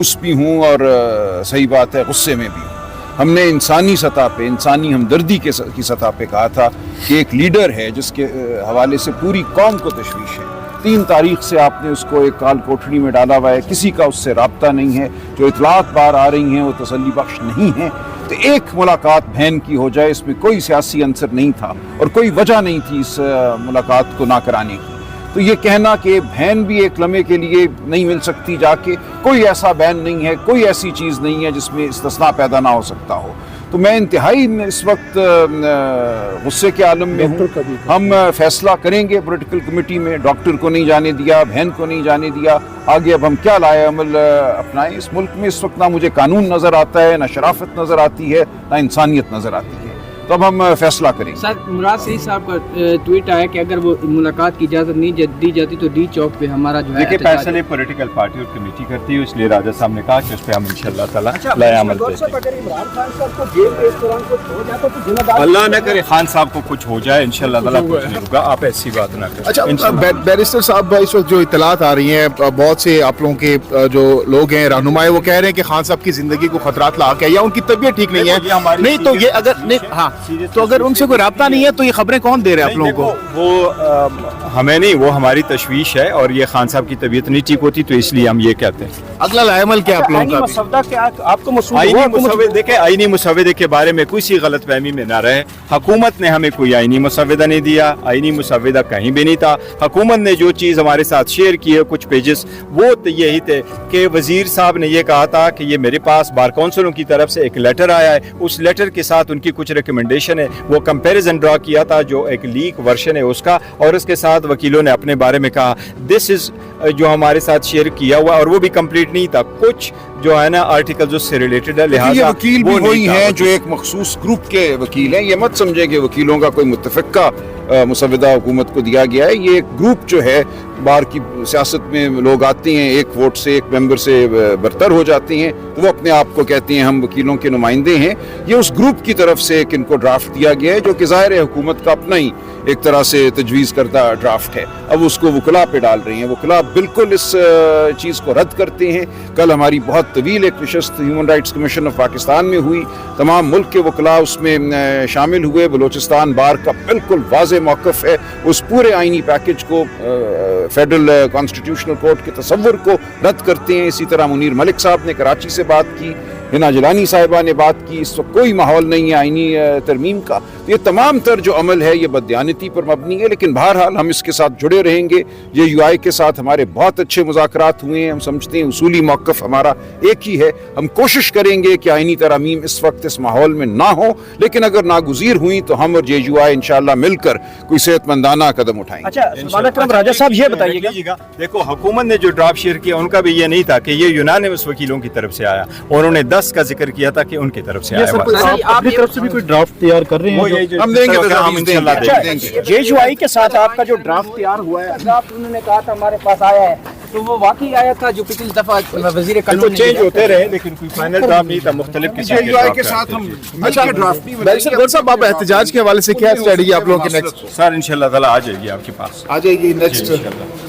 खुश भी हूँ और सही बात है गुस्से में भी हूँ। हमने इंसानी सतह पे, इंसानी हमदर्दी की सतह पे कहा था कि एक लीडर है जिसके हवाले से पूरी कौम को तशवीश है। 3 तारीख से आपने उसको एक काल कोठड़ी में डाला हुआ है, किसी का उससे राब्ता नहीं है, जो इतलात बार आ रही हैं वो तसल्ली बख्श नहीं है। तो एक मुलाकात बहन की हो जाए, इसमें कोई सियासी अंसर नहीं था और कोई वजह नहीं थी इस मुलाकात को ना कराने की। तो ये कहना कि बहन भी एक लम्हे के लिए नहीं मिल सकती जाके, कोई ऐसा बैन नहीं है, कोई ऐसी चीज़ नहीं है जिसमें इस्तिस्ना पैदा ना हो सकता हो। तो मैं इंतहाई इस वक्त गुस्से के आलम में हूँ। हम फैसला करेंगे पॉलिटिकल कमेटी में, डॉक्टर को नहीं जाने दिया, बहन को नहीं जाने दिया, आगे अब हम क्या लाए अमल अपनाएं। इस मुल्क में इस वक्त ना मुझे कानून नज़र आता है, ना शराफत नज़र आती है, ना इंसानियत नज़र आती है। तो अब हम फैसला करेंगे। सर, मुराद सईद साहब का ट्वीट आया कि अगर वो मुलाकात की इजाज़त नहीं दी जाती तो डी चौक पे हमारा जो है देखिए फैसले पॉलिटिकल पार्टी और कमेटी करती है, इसलिए राजा साहब ने कहा कि उस पर हम इंशाल्लाह ताला लाए अमल पे। अल्लाह न करे खान साहब को कुछ हो जाए, इंशाल्लाह ताला कुछ नहीं होगा, आप ऐसी बात ना करें। अच्छा बैरिस्टर साहब, इस वक्त जो इत्तलात आ रही हैं, बहुत से आप लोगों के जो लोग हैं रहनुमाए, वो कह रहे हैं कि खान साहब की जिंदगी को खतरात लाक है या उनकी तबीयत ठीक नहीं है। नहीं तो ये अगर नहीं, हाँ, तो अगर उनसे कोई राब्ता नहीं है तो ये खबरें कौन दे रहे हैं आप लोगों को? वो हमें नहीं, वो हमारी तशवीश है और ये खान साहब की तबीयत नहीं ठीक होती तो इसलिए हम ये कहते हैं। अगला लाएमल क्या आप लोगों का? आईनी मुसवदे के बारे में कोई सी गलत फहमी में ना रहे। हुकूमत ने हमें कोई आईनी मुसवदा नहीं दिया, आईनी मुसवदा कहीं भी नहीं था। हुकूमत ने जो चीज़ हमारे साथ शेयर की है कुछ पेजेस, वो तो यही थे कि वजीर साहब ने ये कहा था कि ये मेरे पास बार काउंसिलों की तरफ से एक लेटर आया है, उस लेटर के साथ उनकी कुछ रिकमेंडेशन है, वो कंपैरिजन ड्रा किया था जो एक लीक वर्जन है उसका, और उसके साथ वकीलों ने अपने बारे में कहा दिस इज जो हमारे साथ शेयर किया हुआ, और वो भी कंप्लीट नहीं था, कुछ जो है ना आर्टिकल उससे रिलेटेड है। लिहाजा वकील भी वही हैं जो एक मखसूस ग्रुप के वकील हैं। ये मत समझे कि वकीलों का कोई मुतफ़िक़ा मुसवदा हुकूमत को दिया गया है। ये एक ग्रुप जो है, बार की सियासत में लोग आते हैं, एक वोट से, एक मेंबर से बरतर हो जाते हैं, तो वो अपने आप को कहते हैं हम वकीलों के नुमाइंदे हैं। ये उस ग्रुप की तरफ से एक इनको ड्राफ्ट दिया गया है जो कि ज़ाहिर है हुकूमत का अपना ही एक तरह से तजवीज़ करता ड्राफ्ट है। अब उसको वकला पे डाल रही हैं। वकला बिल्कुल इस चीज़ को रद्द करते हैं। कल हमारी बहुत तवील एक नशस्त human rights commission of Pakistan में हुई, तमाम मुल्क के वकला उसमें शामिल हुए। बलोचिस्तान बार का बिल्कुल वाज़ेह मौक़िफ़ है, उस पूरे आइनी पैकेज को फेडरल कॉन्स्टिट्यूशनल कोर्ट के तसव्वुर को रद्द करते हैं। इसी तरह मुनीर मलिक साहब ने कराची से बात की, हिना जलानी साहिबा ने बात की। इस वक्त कोई माहौल नहीं है आइनी तरमीम का। तो ये तमाम तर जो अमल है ये बदयानती पर मबनी है, लेकिन बहरहाल हम इसके साथ जुड़े रहेंगे। ये यूआई के साथ हमारे बहुत अच्छे मुज़ाकरात हुए हैं। हम समझते हैं उसूली मौक़िफ़ हमारा एक ही है। हम कोशिश करेंगे कि आइनी तरमीम इस वक्त इस माहौल में ना हो, लेकिन अगर नागुज़ीर हुई तो हम और JUI इंशाअल्लाह मिलकर कोई सेहतमंदाना कदम उठाएंगे। अच्छा राजा साहब, ये बताइएगा, देखो हुकूमत ने जो ड्राफ्ट शेयर किया उनका भी ये नहीं था कि ये यूनानिमस वकीलों की तरफ से आया, उन्होंने 10 का जिक्र किया था कि उनकी तरफ से आया। आप अपनी तरफ से भी कोई ड्राफ्ट तैयार कर रहे हैं? हम देंगे, हम इंशाअल्लाह देंगे। JUI के साथ आपका जो ड्राफ्ट तैयार हुआ है, ड्राफ्ट उन्होंने कहा था हमारे पास आया है, तो वो वाकई आया था जो पिछली दफा वजीर कानून चेंज होते रहे, लेकिन कोई फाइनल ड्राफ्ट नहीं था। मुख्तलिफ किस्म के साथ हम ड्राफ्ट नहीं। बैरिस्टर गौहर साहब, आप एहतजाज के हवाले से क्या स्ट्रेटजी आप लोगों की नेक्स्ट? सर इंशाअल्लाह ताला आ जाएगी आपके पास, आ जाएगी नेक्स्ट।